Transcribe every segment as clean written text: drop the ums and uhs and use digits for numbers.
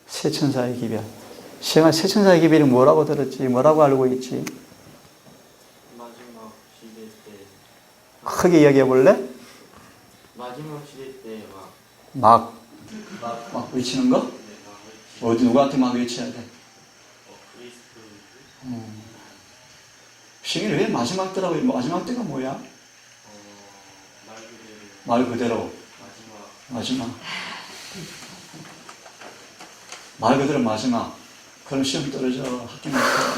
새 천사의 기별. 시영아, 새 천사의 기별이 뭐라고 들었지? 뭐라고 알고 있지? 마지막 시대 때. 크게 이야기해 볼래? 마지막 시대 때 막 외치는 거? 어디 누구한테 막 외쳐야 돼? 그리스도. 시영이는 왜 마지막 때라고 해? 마지막 때가 뭐야? 말 그대로 마지막. 말 그대로 마지막. 그럼 시험 떨어져. 학교 못 가.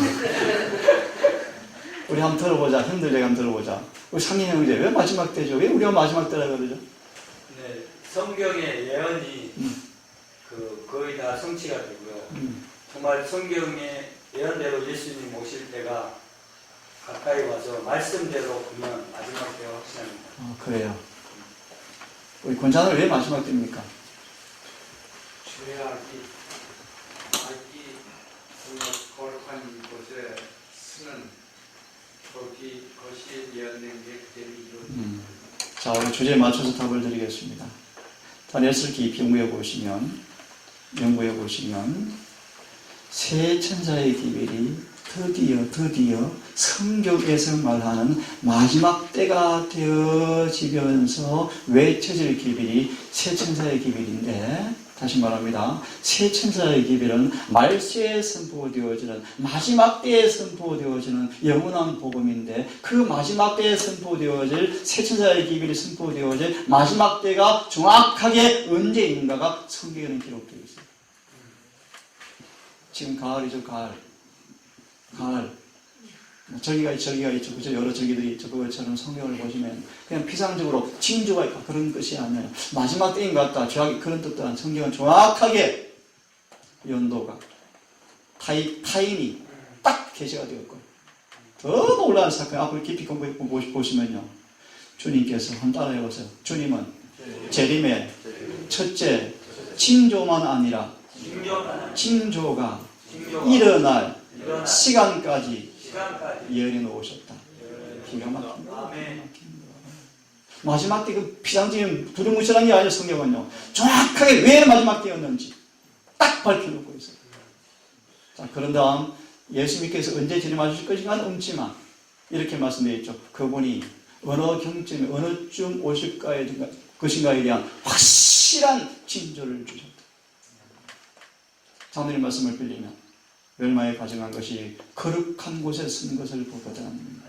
우리 한번 들어보자. 힘들게 한번 들어보자. 우리 상인 형제 왜 마지막 때죠? 왜 우리가 마지막 때라 그러죠? 네, 성경의 예언이 거의 다 성취가 되고요. 정말 성경의 예언대로 예수님 오실 때가 가까이 와서 말씀대로 보면 마지막 때가 확실합니다. 그래요. 우리 권사는 왜 마지막 때입니까? 주의하기 정말 거룩한 곳에 쓰는 것이 예언된 게 그대로 이루어집니다. 자, 우리 주제에 맞춰서 답을 드리겠습니다. 다니엘서 깊이 연구해 보시면 새 천사의 기별이 드디어 성경에서 말하는 마지막 때가 되어지면서 외쳐질 기별이 새 천사의 기별인데, 다시 말합니다. 새 천사의 기별은 말세에 선포되어지는 마지막 때에 선포되어지는 영원한 복음인데, 그 마지막 때에 선포되어질 새 천사의 기별이 선포되어질 마지막 때가 정확하게 언제인가가 성경에는 기록되어 있어요. 지금 가을이죠, 가을. 절기가 있죠. 그죠? 여러 절기들이 있죠. 그것처럼 성경을 보시면 그냥 피상적으로 징조가 있고 그런 것이 아니에요. 마지막 때인 것 같다. 정확히 그런 뜻도 안. 성경은 정확하게 연도가 타임이 딱 계시가 되었고, 더 놀라운 사건. 앞으로 깊이 공부해 보시면요. 주님께서 한번 따라해 보세요. 주님은 재림의 첫째 징조만 아니라 징조가 일어날 시간까지 예언해 놓으셨다. 기가 막힌다. 마지막 때 그 피상적인 두루뭉실한 게 아니라 성경은요, 정확하게 왜 마지막 때였는지 딱 밝혀놓고 있어요. 자, 그런 다음 예수님께서 언제 재림하실 것인가는 없지만 이렇게 말씀되어 있죠. 그분이 어느 경점에 어느쯤 오실 것인가에 대한 확실한 징조를 주셨다. 하나님 말씀을 빌리면 멸망에 가정한 것이 거룩한 곳에 쓴 것을 보거든.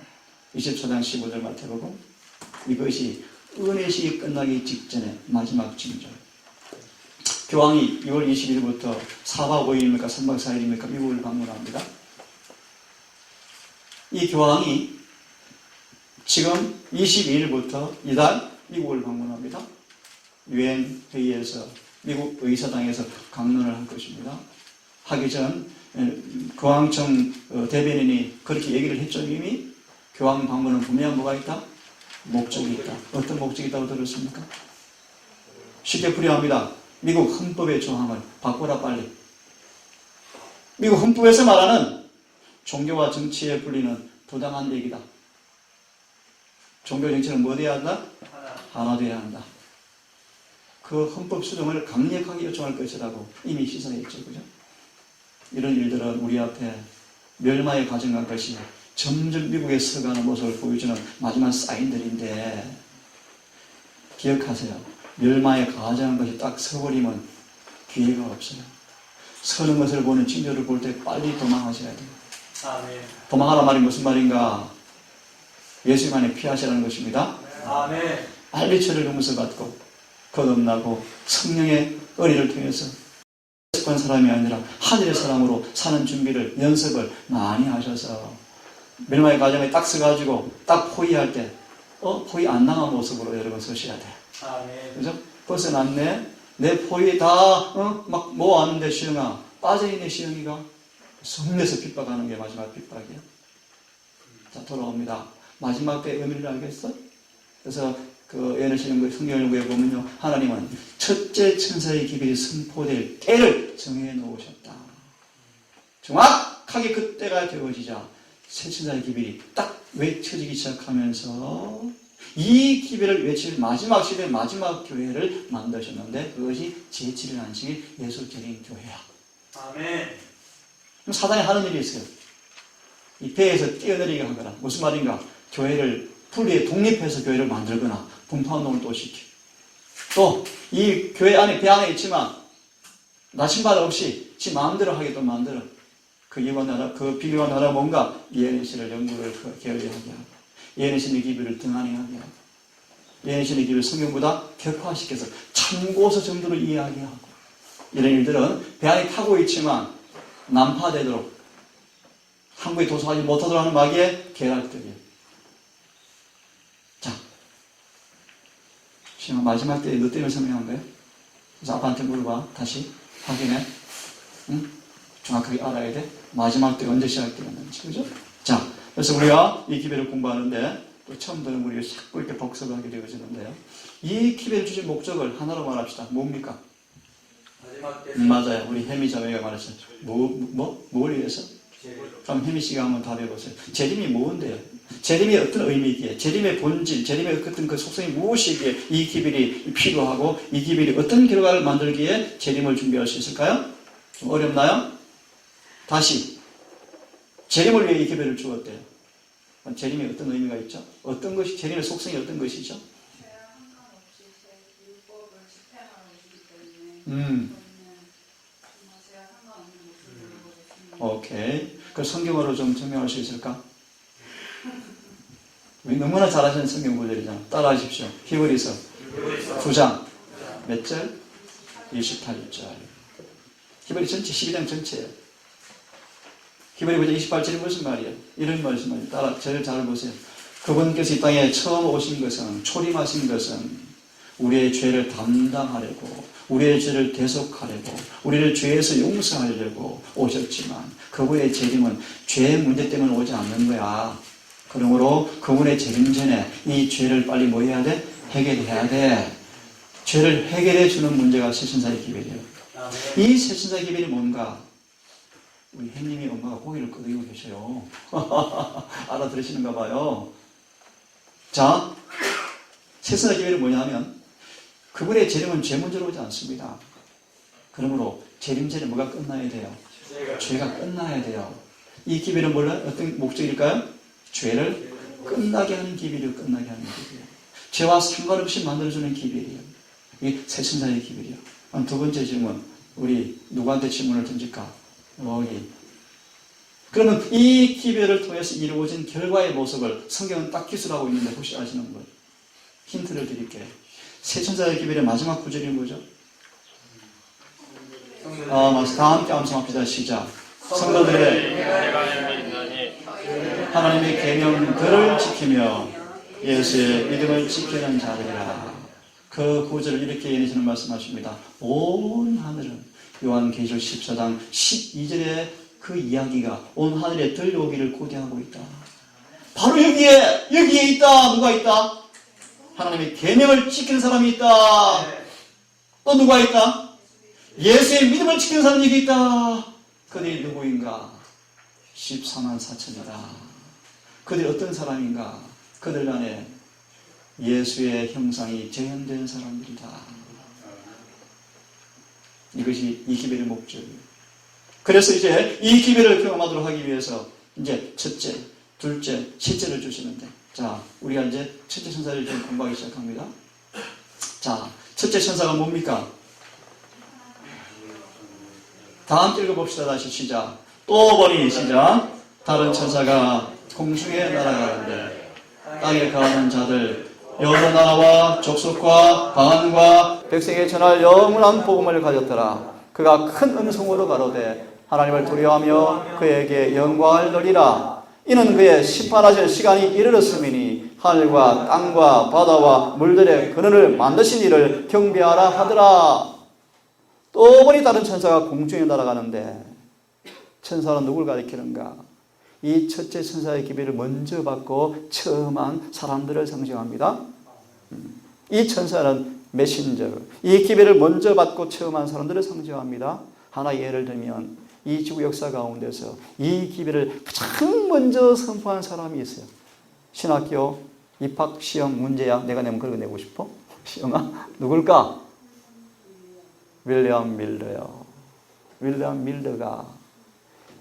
24장 15절 마태복음. 이것이 은혜식이 끝나기 직전에 마지막 징조. 교황이 6월 20일부터 4박 5일입니까? 3박 4일입니까? 미국을 방문합니다. 이 교황이 지금 22일부터 이달 미국을 방문합니다. 유엔 회의에서 미국 의사당에서 강론을 할 것입니다. 하기 전 교황청 대변인이 그렇게 얘기를 했죠. 이미 교황 방문은 분명한 뭐가 있다? 목적이 있다. 어떤 목적이 있다고 들었습니까? 쉽게 풀이합니다. 미국 헌법의 조항을 바꾸라 빨리. 미국 헌법에서 말하는 종교와 정치에 불리는 부당한 얘기다. 종교 정치는 뭐 돼야 한다? 하나 돼야 한다. 그 헌법 수정을 강력하게 요청할 것이라고 이미 시사했죠. 그죠? 이런 일들은 우리 앞에 멸망에 가정한 것이 점점 미국에 서가는 모습을 보여주는 마지막 사인들인데, 기억하세요. 멸망에 가정한 것이 딱 서버리면 기회가 없어요. 서는 것을 보는 징조를 볼 때 빨리 도망하셔야 돼요. 아멘. 도망하란 말이 무슨 말인가? 예수님 안에 피하시라는 것입니다. 아멘. 빨리 저를 용서 받고 거듭나고 성령의 은혜를 통해서 습관 사람이 아니라 하늘의 사람으로 사는 준비를, 연습을 많이 하셔서 멸망의 과정에 딱 서가지고 딱 포위할 때 포위 안 당한 모습으로 여러분 서셔야 돼요. 아멘. 그죠? 벗어났네. 내 포위 다 막 모았는데 시영아 빠져있네. 시영이가 성내서 핍박하는 게 마지막 핍박이야. 자, 돌아옵니다. 마지막 때 의미를 알겠어? 그래서 그 예언하시는 거 성경 연구에 보면요, 하나님은 첫째 천사의 기별이 선포될 때를 정해 놓으셨다. 정확하게 그때가 되어지자 새 천사의 기별이 딱 외쳐지기 시작하면서 이 기별을 외칠 마지막 시대 마지막 교회를 만드셨는데, 그것이 제7일 안식일 예수 재림 교회야. 아멘. 그럼 사단이 하는 일이 있어요. 이 배에서 뛰어내리게 하거나, 무슨 말인가? 교회를 분리해 독립해서 교회를 만들거나 분파운동을 또 시켜. 또 이 교회 안에 배 안에 있지만 나침반 없이 지 마음대로 하게 또 만들어. 그 이유가 나라, 그 비교가 나라 뭔가 예언의 신을 연구를 게을리하게 하고, 예언의 신의 기비를 등한히하게 하고, 예언의 신의 기비를 성경보다 격화시켜서 참고서 정도로 이해하게 하고, 이런 일들은 배 안에 타고 있지만 난파되도록 항구에 도착하지 못하도록 하는 마귀의 계략들이에요. 자, 지금 마지막 때에 너 때문에 설명한 거예요? 그래서 아빠한테 물어봐. 다시 확인해. 응? 정확하게 알아야 돼. 마지막 때 언제 시작되었는지. 그죠? 자, 그래서 우리가 이 기별을 공부하는데 또 처음 듣는 우리가 자꾸 이렇게 복습을 하게 되어지는데요. 이 기별을 주신 목적을 하나로 말합시다. 뭡니까? 마지막 때 맞아요. 우리 혜미 자매가 말했어요. 뭘 위해서? 그럼 혜미 씨가 한번 답해보세요. 재림이 뭔데요? 재림이 어떤 의미이기에, 재림의 본질, 재림의 어떤 그 속성이 무엇이기에 이 기별이 필요하고 이 기별이 어떤 결과를 만들기에 재림을 준비할 수 있을까요? 좀 어렵나요? 다시 재림을 위해 이 기별을 주었대요. 재림이 어떤 의미가 있죠? 어떤 것이, 재림의 속성이 어떤 것이죠? 죄와 상관없이 제 율법을 집행하는 것이기 때문에 정말 죄와 상관없는 모습을 보여주십니다. 오케이. 그 성경어로 좀 증명할 수 있을까? 우리 너무나 잘 아시는 성경 구절이잖아. 따라하십시오. 히브리서 9장 몇 절? 28절. 히브리 전체 12장 전체예요. 히브리 9장 28절이 무슨 말이에요? 이런 말씀을 따라 저를 잘 보세요. 그분께서 이 땅에 처음 오신 것은, 초림하신 것은 우리의 죄를 담당하려고, 우리의 죄를 대속하려고, 우리를 죄에서 용서하려고 오셨지만 그분의 재림은 죄의 문제 때문에 오지 않는 거야. 그러므로 그분의 재림 전에 이 죄를 빨리 뭐 해야 돼? 해결해야 돼. 죄를 해결해 주는 문제가 새신사의 기별이에요. 이 새신사의 기별이 뭔가? 우리 혜님이 엄마가 고개를 끄덕이고 계셔요. 알아들으시는가 봐요. 자, 새신사의 기별이 뭐냐면 그분의 재림은 죄 문제로 오지 않습니다. 그러므로 재림 전에 뭐가 끝나야 돼요? 죄가 끝나야 돼요. 이 기별은 뭐라? 어떤 목적일까요? 죄를 끝나게 하는 기별이요. 끝나게 하는 기별이요. 죄와 상관없이 만들어주는 기별이에요. 이게 새신사의 기별이요. 두 번째 질문. 우리 누구한테 질문을 던질까? 여기. 그러면 이 기별을 통해서 이루어진 결과의 모습을 성경은 딱 기술하고 있는데 혹시 아시는 분? 힌트를 드릴게요. 새천사의 기별의 마지막 구절이 뭐죠? 다 함께 암송합시다. 시작. 성도들의 하나님의 계명들을 지키며 예수의 믿음을 지키는 자들이라. 그 구절을 이렇게 예언하시는 말씀하십니다. 온 하늘은 요한계시록 14장 12절의 그 이야기가 온 하늘에 들려오기를 고대하고 있다. 바로 여기에 있다. 누가 있다? 하나님의 계명을 지키는 사람이 있다. 또 누가 있다? 예수의 믿음을 지키는 사람이 여기 있다. 그들이 누구인가? 14만 4천이다. 그들이 어떤 사람인가? 그들 안에 예수의 형상이 재현된 사람들이다. 이것이 이 기별의 목적이에요. 그래서 이제 이 기별을 경험하도록 하기 위해서 이제 첫째, 둘째, 셋째를 주시는데, 자, 우리가 이제 첫째 천사를 좀 공부하기 시작합니다. 자, 첫째 천사가 뭡니까? 다 함께 읽어봅시다. 다시 시작. 또 보니 시작. 다른 천사가 공중에 날아가는데 땅에 거하는 자들 여러 나라와 족속과 방언과 백성에 전할 영원한 복음을 가졌더라. 그가 큰 음성으로 가로되 하나님을 두려워하며 그에게 영광을 돌리라. 이는 그의 심판하실 시간이 이르렀음이니 하늘과 땅과 바다와 물들의 근원을 만드신 이를 경배하라 하더라. 또 보니 다른 천사가 공중에 날아가는데, 천사는 누굴 가리키는가? 이 첫째 천사의 기별을 먼저 받고 처음한 사람들을 상징합니다. 이 천사는 메신저, 이 기별을 먼저 받고 처음한 사람들을 상징합니다. 하나 예를 들면 이 지구 역사 가운데서 이 기별을 가장 먼저 선포한 사람이 있어요. 신학교 입학 시험 문제야. 내가 내면 그런 거 내고 싶어? 시험아? 누굴까? 윌리엄 밀러요. 윌리엄 밀러가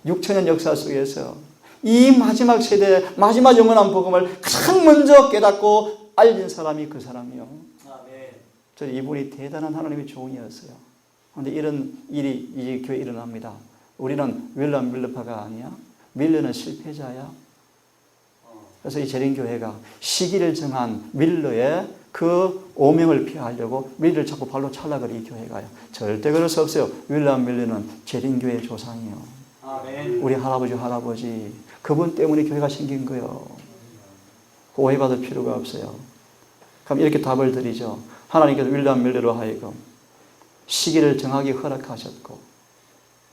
6천년 역사 속에서 이 마지막 세대, 마지막 영원한 복음을 가장 먼저 깨닫고 알린 사람이 그 사람이요. 아멘. 저는 이분이 대단한 하나님의 종이었어요. 그런데 이런 일이 이 교회에 일어납니다. 우리는 윌리엄 밀러파가 아니야. 밀러는 실패자야. 그래서 이 재림교회가 시기를 정한 밀러의 그 오명을 피하려고 밀러를 자꾸 발로 찰락을 이 교회가요. 절대 그럴 수 없어요. 윌리엄 밀러는 재림교회의 조상이요. 아멘. 우리 할아버지 그분 때문에 교회가 생긴 거예요. 오해받을 필요가 없어요. 그럼 이렇게 답을 드리죠. 하나님께서 윌리엄 밀러로 하여금 시기를 정하게 허락하셨고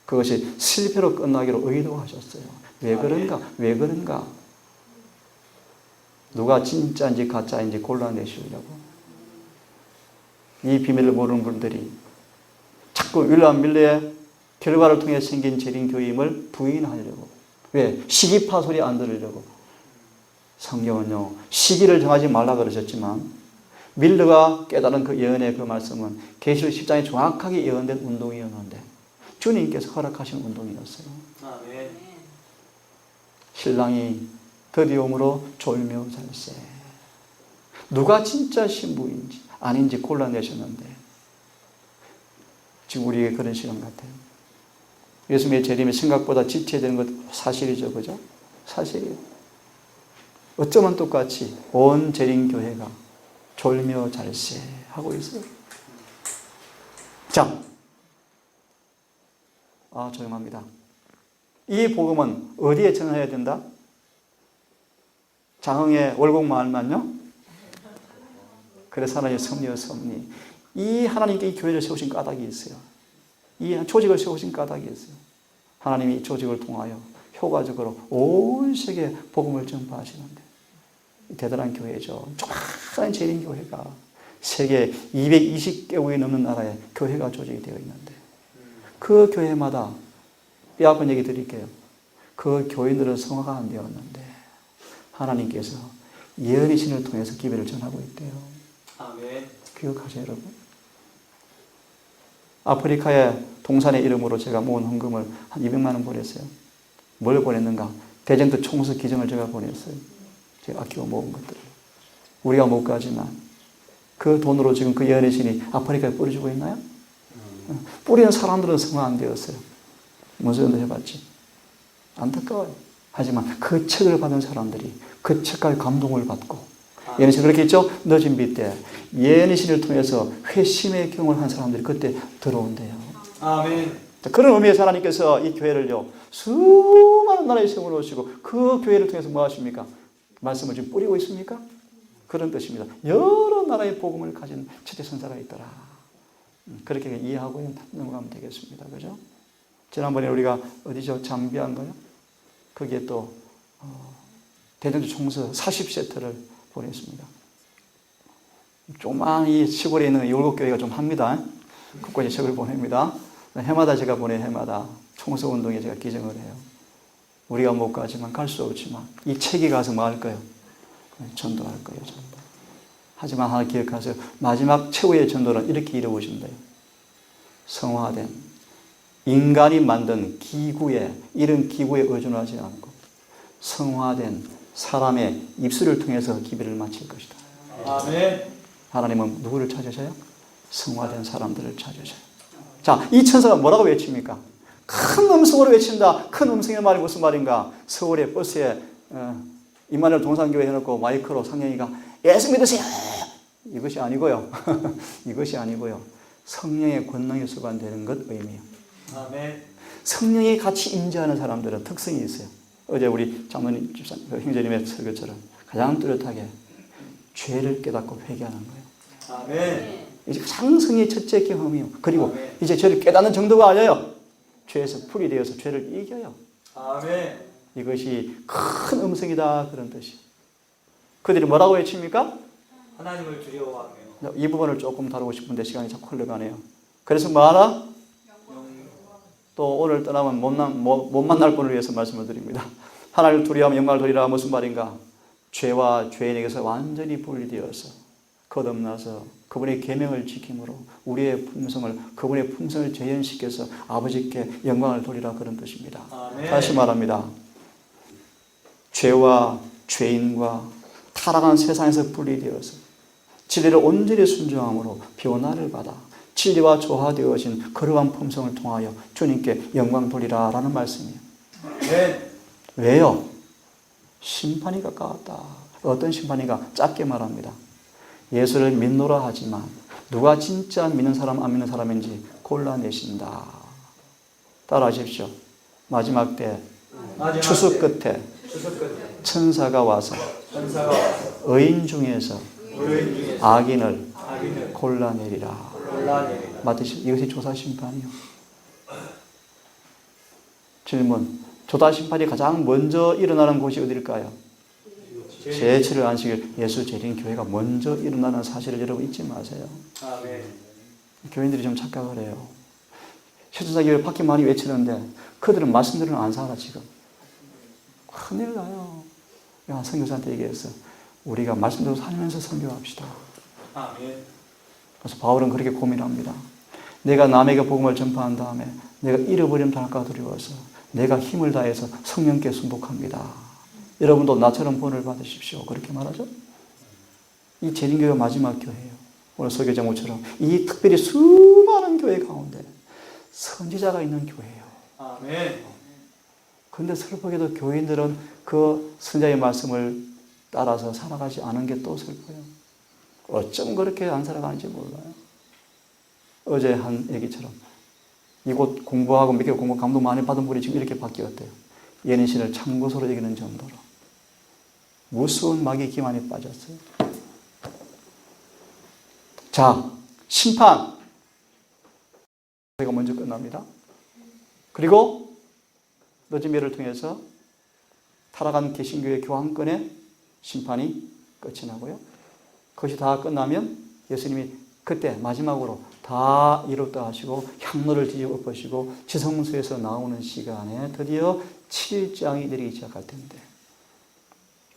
그것이 실패로 끝나기로 의도하셨어요. 왜 그런가? 왜 그런가? 누가 진짜인지 가짜인지 골라내시려고. 이 비밀을 모르는 분들이 자꾸 윌리엄 밀러의 결과를 통해 생긴 재림교회임을 부인하려고. 왜? 시기파 소리 안 들으려고. 성경은요, 시기를 정하지 말라 그러셨지만 밀러가 깨달은 그 예언의 그 말씀은 계시록 10장에 정확하게 예언된 운동이었는데 주님께서 허락하신 운동이었어요. 아멘. 신랑이 드디어 오므로 졸며잘세. 누가 진짜 신부인지 아닌지 골라내셨는데 지금 우리에게 그런 시간 같아요. 예수님의 재림이 생각보다 지체되는 것 사실이죠. 그죠? 사실이에요. 어쩌면 똑같이 온 재림교회가 졸며잘세 하고 있어요. 자, 조용합니다. 이 복음은 어디에 전해야 된다? 장흥의 월곡마을만요? 그래서 하나님의 섭리와 섭리. 이 하나님께 이 교회를 세우신 까닭이 있어요. 이 조직을 세우신 까닭이 있어요. 하나님이 이 조직을 통하여 효과적으로 온 세계에 복음을 전파하시는데 대단한 교회죠. 조그마한 재림교회가 세계 220개국이 넘는 나라에 교회가 조직이 되어 있는데 그 교회마다 뼈 아픈 얘기 드릴게요. 그 교인들은 성화가 안 되었는데 하나님께서 예언의 신을 통해서 기회를 전하고 있대요. 아멘. 기억하세요, 여러분? 아프리카의 동산의 이름으로 제가 모은 헌금을 한 200만 원 보냈어요. 뭘 보냈는가? 대전도 총수 기증을 제가 보냈어요. 제가 아끼고 모은 것들을. 우리가 못 가지만 그 돈으로 지금 그 예언의 신이 아프리카에 뿌려주고 있나요? 뿌리는 사람들은 성화 안 되었어요. 문서연도 해봤지. 안타까워요. 하지만 그 책을 받은 사람들이 그 책까지 감동을 받고 예언의 신 그렇게 있죠? 늦은 비 때 예언의 신을 통해서 회심의 경험을 한 사람들이 그때 들어온대요. 아멘. 그런 의미에서 하나님께서 이 교회를요 수많은 나라에 세워놓으시고 그 교회를 통해서 뭐 하십니까? 말씀을 지금 뿌리고 있습니까? 그런 뜻입니다. 여러 나라의 복음을 가진 최대선사가 있더라. 그렇게 이해하고 넘어가면 되겠습니다. 그죠? 지난번에 우리가 어디죠? 잠비아인가요? 거기에 또 대전주 총서 40세트를 보냈습니다. 조그만 이 시골에 있는 열곡교회가 좀 합니다. 곳곳에 책을 보냅니다. 해마다 제가 보내 해마다 총서 운동에 제가 기증을 해요. 우리가 못 가지만 갈 수 없지만 이 책이 가서 뭐 할 거예요? 전도할 거예요. 전도. 하지만 하나 기억하세요. 마지막 최후의 전도는 이렇게 이루어진대요. 성화된 인간이 만든 기구에 이런 기구에 의존하지 않고 성화된 사람의 입술을 통해서 기별을 마칠 것이다. 아멘. 하나님은 누구를 찾으셔요? 성화된 사람들을 찾으셔요. 자, 이 천사가 뭐라고 외칩니까? 큰 음성으로 외친다. 큰 음성의 말이 무슨 말인가? 서울의 버스에 임마누엘 동산교회 해놓고 마이크로 상령이가 예수 믿으세요. 이것이 아니고요. 이것이 아니고요. 성령의 권능이 수반되는 것 의미예요. 아멘. 성령이 같이 임재하는 사람들은 특성이 있어요. 어제 우리 장로님, 집사님, 형제님의 설교처럼 가장 뚜렷하게 죄를 깨닫고 회개하는 거예요. 아멘. 이제 가장 성의 첫째 경험이요. 그리고 이제 죄를 깨닫는 정도가 아니에요. 죄에서 풀이 되어서 죄를 이겨요. 아멘. 이것이 큰 음성이다 그런 뜻이. 그들이 뭐라고 외칩니까? 하나님을 두려워하며 이 부분을 조금 다루고 싶은데 시간이 자꾸 흘러가네요. 그래서 뭐하라? 또 오늘 떠나면 못 만날 분을 위해서 말씀을 드립니다. 하나님을 두려워하며 영광을 돌리라 무슨 말인가? 죄와 죄인에게서 완전히 분리되어서 거듭나서 그분의 계명을 지킴으로 우리의 품성을 그분의 품성을 재현시켜서 아버지께 영광을 돌리라 그런 뜻입니다. 아멘. 다시 말합니다. 죄와 죄인과 타락한 세상에서 분리되어서 진리를 온전히 순종함으로 변화를 받아 진리와 조화되어진 그러한 품성을 통하여 주님께 영광 돌리라 라는 말씀이에요. 아멘. 왜요? 심판이 가까웠다. 어떤 심판이가 짧게 말합니다. 예수를 믿노라 하지만 누가 진짜 믿는 사람 안 믿는 사람인지 골라내신다. 따라하십시오. 마지막 때 추수 끝에 천사가 와서 의인 중에서 악인을 골라내리라. 맞으시죠? 이것이 조사심판이요. 질문. 조사심판이 가장 먼저 일어나는 곳이 어딜까요? 제7일 안식일 예수 재림 교회가 먼저 일어나는 사실을 여러분 잊지 마세요. 아멘. 교인들이 좀 착각을 해요. 현수사 교회 밖에 많이 외치는데 그들은 말씀들은 안 살아 지금. 큰일 나요. 야, 선교사한테 얘기했어. 우리가 말씀대로 살면서 선교합시다. 아멘. 그래서 바울은 그렇게 고민합니다. 내가 남에게 복음을 전파한 다음에 내가 잃어버리면 할까 두려워서 내가 힘을 다해서 성령께 순복합니다. 여러분도 나처럼 본을 받으십시오. 그렇게 말하죠. 이 재림교회가 마지막 교회예요. 오늘 설교제목처럼 이 특별히 수많은 교회 가운데 선지자가 있는 교회예요. 아멘. 그런데 슬프게도 교인들은 그 선지자의 말씀을 따라서 살아가지 않은 게 또 슬퍼요. 어쩜 그렇게 안 살아가는지 몰라요. 어제 한 얘기처럼 이곳 공부하고 몇 개월 공부 감동 많이 받은 분이 지금 이렇게 바뀌었대요. 예니신을 참고서로 여기는 정도로 무서운 마귀의 기만에 빠졌어요. 자, 심판 가 먼저 끝납니다. 그리고 늦은 예를 통해서 타락한 개신교의 교황권의 심판이 끝이 나고요. 그것이 다 끝나면 예수님이 그때 마지막으로 다 이뤘다 하시고 향로를 뒤집어 엎으시고 지성소에서 나오는 시간에 드디어 7장이 내리기 시작할 텐데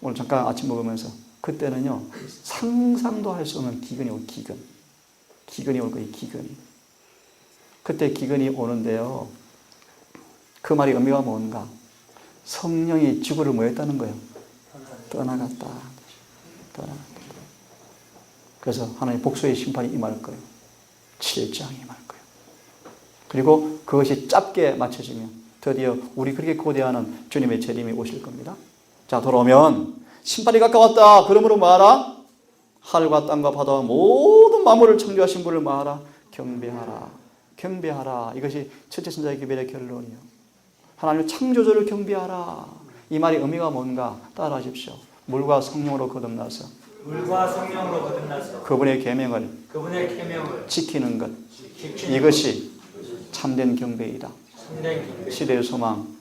오늘 잠깐 아침 먹으면서 그때는요 상상도 할 수 없는 기근이 올 기근이 올 거예요. 기근이. 그때 기근이 오는데요. 그 말이 의미가 뭔가? 성령이 지구를 뭐 했다는 거예요? 떠나갔다. 그래서 하나님 복수의 심판이 임할 거예요. 7장이 임할 거예요. 그리고 그것이 짧게 맞춰지면 드디어 우리 그렇게 고대하는 주님의 재림이 오실 겁니다. 자, 돌아오면 심판이 가까웠다. 그러므로 말하라. 하늘과 땅과 바다와 모든 만물을 창조하신 분을 말하라. 경배하라. 경배하라. 이것이 첫째 선자의 기별의 결론이에요. 하나님의 창조주를 경배하라. 이 말의 의미가 뭔가 따라하십시오. 물과 성령으로 거듭나서 그분의 계명을 지키는 것. 이것이 참된 경배이다. 시대의 소망.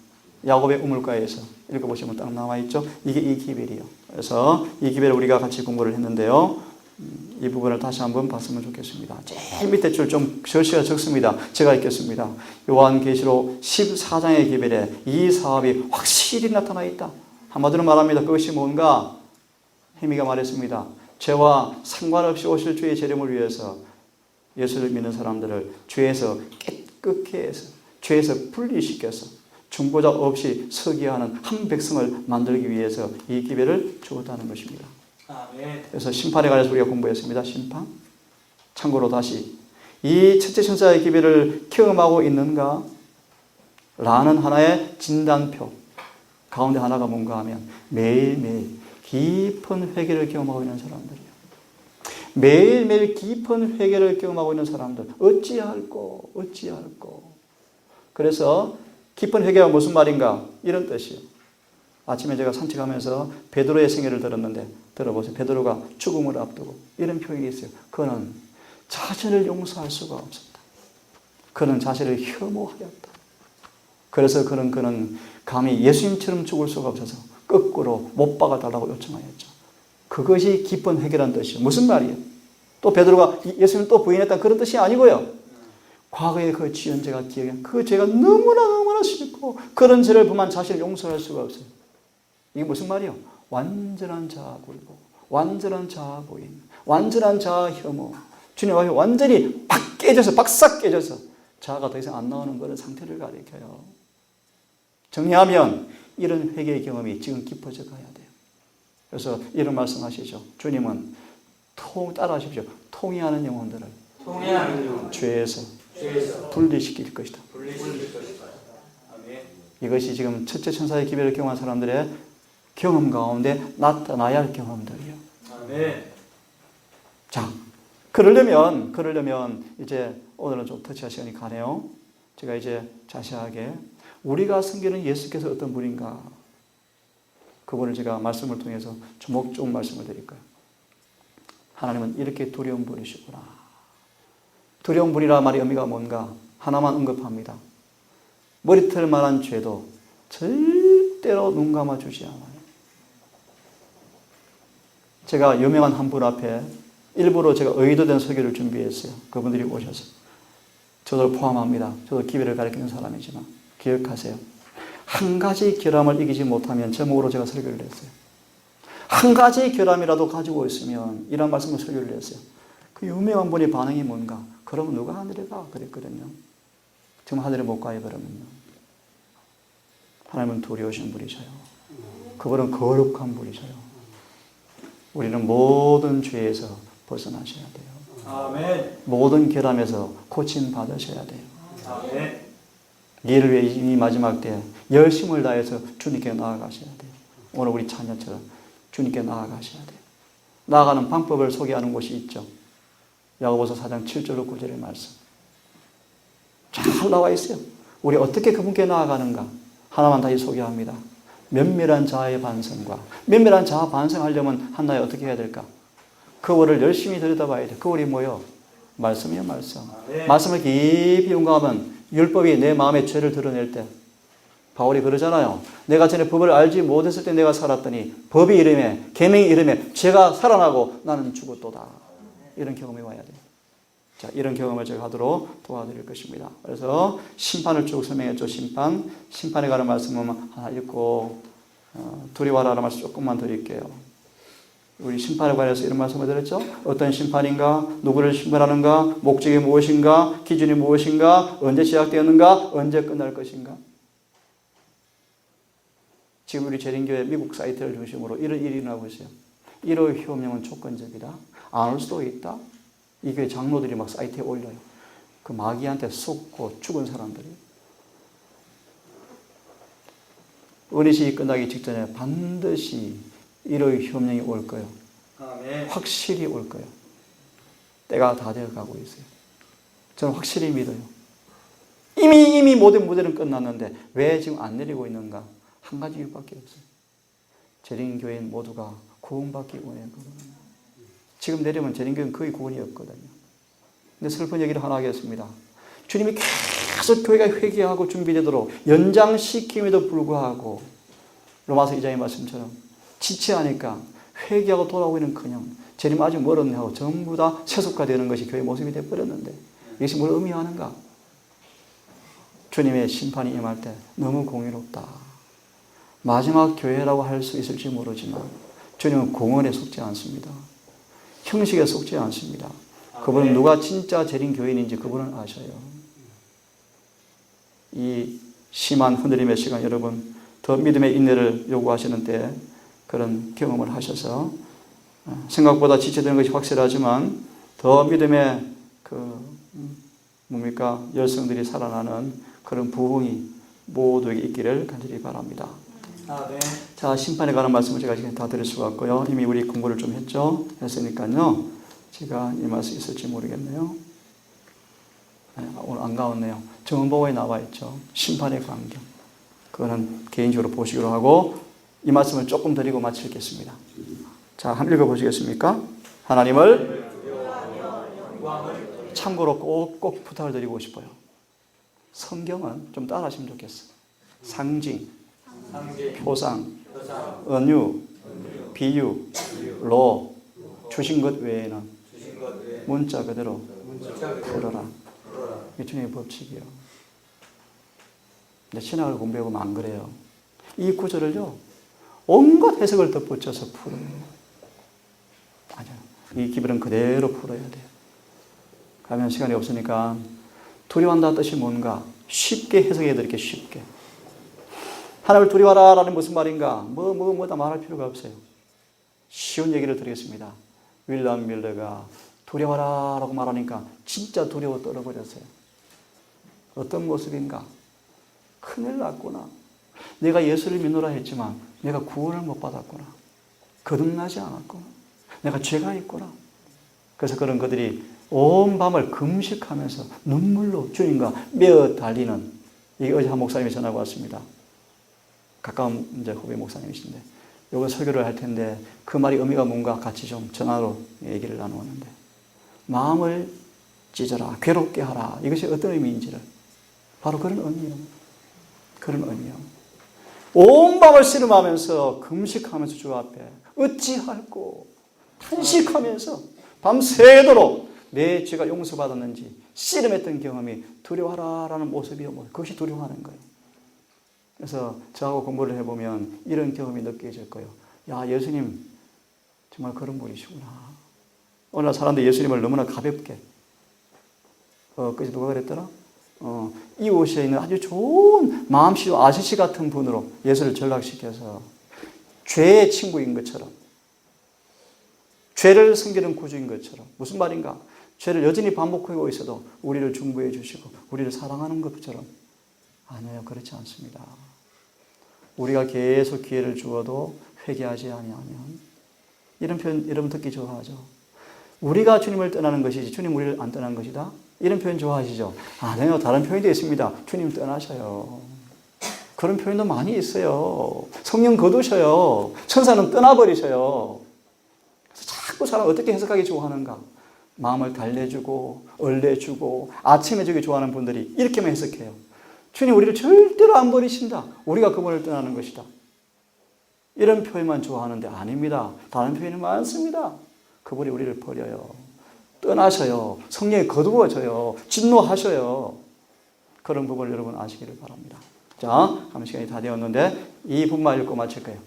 야곱의 우물가에서 읽어보시면 딱 나와있죠. 이게 이 기별이에요. 그래서 이 기별을 우리가 같이 공부를 했는데요. 이 부분을 다시 한번 봤으면 좋겠습니다. 제일 밑에 줄 좀 절씨가 적습니다. 제가 읽겠습니다. 요한계시록 14장의 기별에 이 사업이 확실히 나타나 있다. 한마디로 말합니다. 그것이 뭔가? 해미가 말했습니다. 죄와 상관없이 오실 주의 재림을 위해서 예수를 믿는 사람들을 죄에서 깨끗게 해서 죄에서 분리시켜서 중보자 없이 서게 하는 한 백성을 만들기 위해서 이 기별을 주었다는 것입니다. 아멘. 그래서 심판에 관해서 우리가 공부했습니다. 심판. 참고로 다시 이 첫째 천사의 기별을 경험하고 있는가? 라는 하나의 진단표 가운데 하나가 뭔가 하면 매일매일 깊은 회개를 경험하고 있는 사람들이에요. 매일매일 깊은 회개를 경험하고 있는 사람들. 어찌할꼬. 그래서 깊은 회개가 무슨 말인가? 이런 뜻이에요. 아침에 제가 산책하면서 베드로의 생애를 들었는데 들어보세요. 베드로가 죽음을 앞두고 이런 표현이 있어요. 그는 자신을 용서할 수가 없었다. 그는 자신을 혐오하였다. 그래서 그는 감히 예수님처럼 죽을 수가 없어서 거꾸로 못 박아달라고 요청하였죠. 그것이 깊은 회개란 뜻이에요. 무슨 말이에요? 또 베드로가 예수님을 또 부인했다는 그런 뜻이 아니고요. 과거의 그 지은 죄가 기억해. 그 죄가 너무나 싫고 그런 죄를 범한 자신을 용서할 수가 없어요. 이게 무슨 말이에요? 완전한 자아 굴복, 완전한 자아 부인, 완전한 자아 혐오, 주님 앞에 완전히 팍 깨져서 박싹 깨져서 자아가 더 이상 안 나오는 그런 상태를 가리켜요. 정리하면 이런 회개의 경험이 지금 깊어져 가야 돼요. 그래서 이런 말씀하시죠. 주님은 따라하십시오. 통회하는 영혼들을 통해하는 영 죄에서 죄에서 분리시킬 것이다. 분리시킬 것이다. 아멘. 이것이 지금 첫째 천사의 기별을 경험한 사람들의 경험 가운데 나타나야 할 경험들이에요. 아멘. 자, 그러려면 이제 오늘은 좀 터치할 시간이 가네요. 제가 이제 자세하게 우리가 섬기는 예수께서 어떤 분인가, 그분을 제가 말씀을 통해서 조목조목 말씀을 드릴 거예요. 하나님은 이렇게 두려운 분이시구나. 두려운 분이라 말의 의미가 뭔가 하나만 언급합니다. 머리털만한 죄도 절대로 눈 감아주지 않아요. 제가 유명한 한 분 앞에 일부러 제가 의도된 설교를 준비했어요. 그분들이 오셔서. 저도 포함합니다. 저도 기별을 가르치는 사람이지만 기억하세요. 한 가지 결함을 이기지 못하면 제목으로 제가 설교를 했어요. 한 가지 결함이라도 가지고 있으면 이런 말씀을 설교를 했어요. 그 유명한 분의 반응이 뭔가? 그러면 누가 하늘에 가? 그랬거든요. 지금 하늘에 못 가요, 그러면요. 하나님은 두려우신 분이셔요. 그분은 거룩한 분이셔요. 우리는 모든 죄에서 벗어나셔야 돼요. 아멘. 모든 결함에서 고침 받으셔야 돼요. 아멘. 이를 위해 이 마지막 때 열심을 다해서 주님께 나아가셔야 돼요. 오늘 우리 자녀처럼 주님께 나아가셔야 돼요. 나아가는 방법을 소개하는 곳이 있죠. 야고보서 4장 7절로 9절의 말씀. 잘 나와 있어요. 우리 어떻게 그분께 나아가는가? 하나만 다시 소개합니다. 면밀한 자아의 반성과 면밀한 자아 반성하려면 한나에 어떻게 해야 될까? 그거를 열심히 들여다봐야 돼. 그거이 뭐요? 말씀이요, 말씀. 네. 말씀을 깊이 연구하면 율법이 내 마음의 죄를 드러낼 때 바울이 그러잖아요. 내가 전에 법을 알지 못했을 때 내가 살았더니 법이 이름에 계명이 이름에 죄가 살아나고 나는 죽었도다. 이런 경험이 와야 돼요. 자, 이런 경험을 제가 하도록 도와드릴 것입니다. 그래서 심판을 쭉 설명했죠. 심판에 관한 말씀은 하나 읽고 두려워하라는 말씀 조금만 드릴게요. 우리 심판에 관해서 이런 말씀을 드렸죠. 어떤 심판인가, 누구를 심판하는가, 목적이 무엇인가, 기준이 무엇인가, 언제 시작되었는가, 언제 끝날 것인가. 지금 우리 재림교회 미국 사이트를 중심으로 이런 일이 일어나고 있어요. 1호 효명은 조건적이다. 안 올 수도 있다. 이 교회 장로들이 막 사이트에 올려요. 그 마귀한테 속고 죽은 사람들이. 은혜식이 끝나기 직전에 반드시 1호의 효명이 올 거예요. 아멘. 확실히 올 거예요. 때가 다 되어 가고 있어요. 저는 확실히 믿어요. 이미 모든 무대는 끝났는데 왜 지금 안 내리고 있는가? 한 가지 이유밖에 없어요. 재림교인 모두가 구원받기 원했거든요. 지금 내리면 재림교회는 거의 구원이 없거든요. 근데 슬픈 얘기를 하나 하겠습니다. 주님이 계속 교회가 회개하고 준비되도록 연장시킴에도 불구하고 로마서 2장의 말씀처럼 지체하니까 회개하고 돌아오고 있는커녕 재림 아직 멀었네 하고 전부 다 세속화되는 것이 교회의 모습이 되어버렸는데 이것이 뭘 의미하는가? 주님의 심판이 임할 때 너무 공의롭다. 마지막 교회라고 할 수 있을지 모르지만 주님은 공언에 속지 않습니다. 형식에 속지 않습니다. 그분은 누가 진짜 재림 교인인지 그분은 아셔요. 이 심한 흔들림의 시간 여러분 더 믿음의 인내를 요구하시는 때 그런 경험을 하셔서 생각보다 지체되는 것이 확실하지만 더 믿음의 열성들이 살아나는 그런 부흥이 모두에게 있기를 간절히 바랍니다. 아멘. 자, 심판에 관한 말씀을 제가 지금 다 드릴 수가 없고요. 이미 우리 공부를 좀 했으니까요. 제가 이 말씀이 있을지 모르겠네요. 네, 오늘 안 가왔네요. 정언보고에 나와 있죠. 심판의 광경. 그거는 개인적으로 보시기로 하고 이 말씀을 조금 드리고 마치겠습니다. 자, 한번 읽어보시겠습니까? 하나님을 참고로 꼭 부탁을 드리고 싶어요. 성경은 좀 따라하시면 좋겠어요. 상징, 표상, 은유, 비유로 주신 것 외에는 문자 그대로 풀어라. 이게 주님의 법칙이에요. 근데 신학을 공부해보면 안 그래요. 이 구절을요, 온갖 해석을 덧붙여서 풀어요. 아니요. 이 기별은 그대로 풀어야 돼요. 가면 시간이 없으니까 두려워한다는 뜻이 뭔가 쉽게 해석해 드릴게요. 쉽게. 하나님을 두려워하라는 무슨 말인가? 다 말할 필요가 없어요. 쉬운 얘기를 드리겠습니다. 윌리엄 밀러가 두려워하라고 말하니까 진짜 두려워 떨어버렸어요. 어떤 모습인가? 큰일 났구나. 내가 예수를 믿노라 했지만 내가 구원을 못 받았구나. 거듭나지 않았구나. 내가 죄가 있구나. 그래서 그런 그들이 온 밤을 금식하면서 눈물로 주님과 매어 달리는, 이게 어제 한 목사님이 전화가 왔습니다. 가까운 이제 후배 목사님이신데 요거 설교를 할 텐데 그 말이 의미가 뭔가 같이 좀 전화로 얘기를 나누었는데, 마음을 찢어라, 괴롭게 하라, 이것이 어떤 의미인지를, 바로 그런 의미예요. 그런 의미예요. 온 밤을 씨름하면서 금식하면서 주 앞에 어찌할꼬 탄식하면서 밤새도록 내 죄가 용서받았는지 씨름했던 경험이 두려워하라라는 모습이요. 그것이 두려워하는 거예요. 그래서 저하고 공부를 해보면 이런 경험이 느껴질 거예요. 야, 예수님 정말 그런 분이시구나. 오늘 사람들이 예수님을 너무나 가볍게, 그래서 누가 그랬더라? 이웃에 있는 아주 좋은 마음씨 아저씨 같은 분으로 예수를 전락시켜서 죄의 친구인 것처럼, 죄를 섬기는 구주인 것처럼. 무슨 말인가? 죄를 여전히 반복하고 있어도 우리를 중보해 주시고 우리를 사랑하는 것처럼. 아니에요. 그렇지 않습니다. 우리가 계속 기회를 주어도 회개하지 아니하면, 이런 표현 여러분 듣기 좋아하죠? 우리가 주님을 떠나는 것이지 주님 우리를 안 떠난 것이다. 이런 표현 좋아하시죠? 아니요. 다른 표현도 있습니다. 주님 떠나셔요. 그런 표현도 많이 있어요. 성령 거두셔요. 천사는 떠나버리셔요. 그래서 자꾸 사람 어떻게 해석하기 좋아하는가? 마음을 달래주고 얼려주고 아침해주기 좋아하는 분들이 이렇게만 해석해요. 주님 우리를 절대로 안 버리신다. 우리가 그분을 떠나는 것이다. 이런 표현만 좋아하는데 아닙니다. 다른 표현이 많습니다. 그분이 우리를 버려요. 떠나셔요. 성령이 거두어져요. 진노하셔요. 그런 부분을 여러분 아시기를 바랍니다. 자, 그럼 시간이 다 되었는데 이 부분만 읽고 마칠 거예요.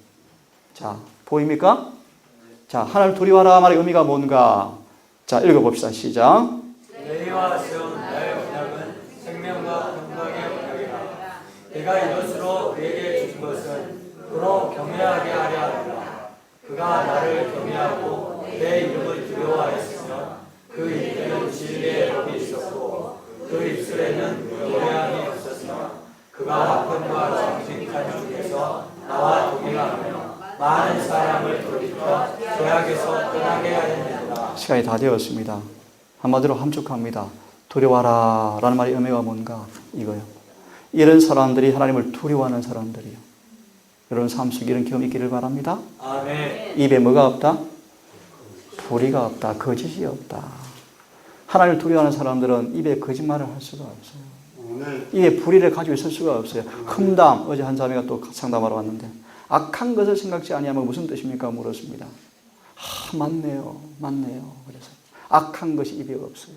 자, 보입니까? 자, 하나님 두려워하라 말의 의미가 뭔가? 자, 읽어봅시다. 시작. 너희와 세운 나의 언약은 생명과 평강의 언약이라. 내가 이것으로 그에게 주신 것은 그로 경외하게 하려 함이라. 그가 나를 경외하고 내 이름을 두려워하였으며 그 입에는 진리의 법이 있었고 그 입술에는 노래함이 없었으며 그가 아픔과 정직한 중에서 나와 동행하며 많은 사람을 돌이켜 죄악에서 떠나게 하였느니라. 시간이 다 되었습니다. 한마디로 함축합니다. 두려워하라 라는 말의 의미가 뭔가? 이거요. 이런 사람들이 하나님을 두려워하는 사람들이요. 여러분 삶 속에 이런 경험이 있기를 바랍니다. 아멘. 입에 뭐가 없다? 불의가 없다. 거짓이 없다. 하나님을 두려워하는 사람들은 입에 거짓말을 할 수가 없어요. 입에 불의를 가지고 있을 수가 없어요. 흠담, 어제 한 자매가 또 상담하러 왔는데 악한 것을 생각지 아니하면 무슨 뜻입니까? 물었습니다. 맞네요. 그래서 악한 것이 입에 없어요.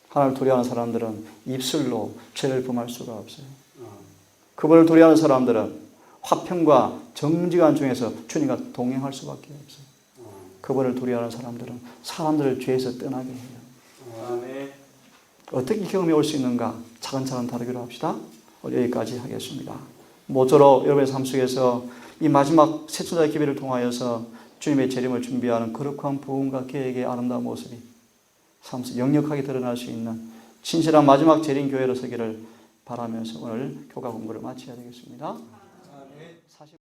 하나님을 두려워하는 사람들은 입술로 죄를 범할 수가 없어요. 그분을 두려워하는 사람들은 화평과 정직한 중에서 주님과 동행할 수밖에 없어요. 그분을 두려워하는 사람들은 사람들을 죄에서 떠나게 해요. 아멘. 어떻게 경험이 올 수 있는가? 차근차근 다루기로 합시다. 여기까지 하겠습니다. 모쪼록 여러분의 삶 속에서 이 마지막 새천자의 기회를 통하여서 주님의 재림을 준비하는 거룩한 부흥과 계획의 아름다운 모습이 삶 속에 역력하게 드러날 수 있는 진실한 마지막 재림 교회로 서기를 바라면서 오늘 교가 공부를 마쳐야 되겠습니다.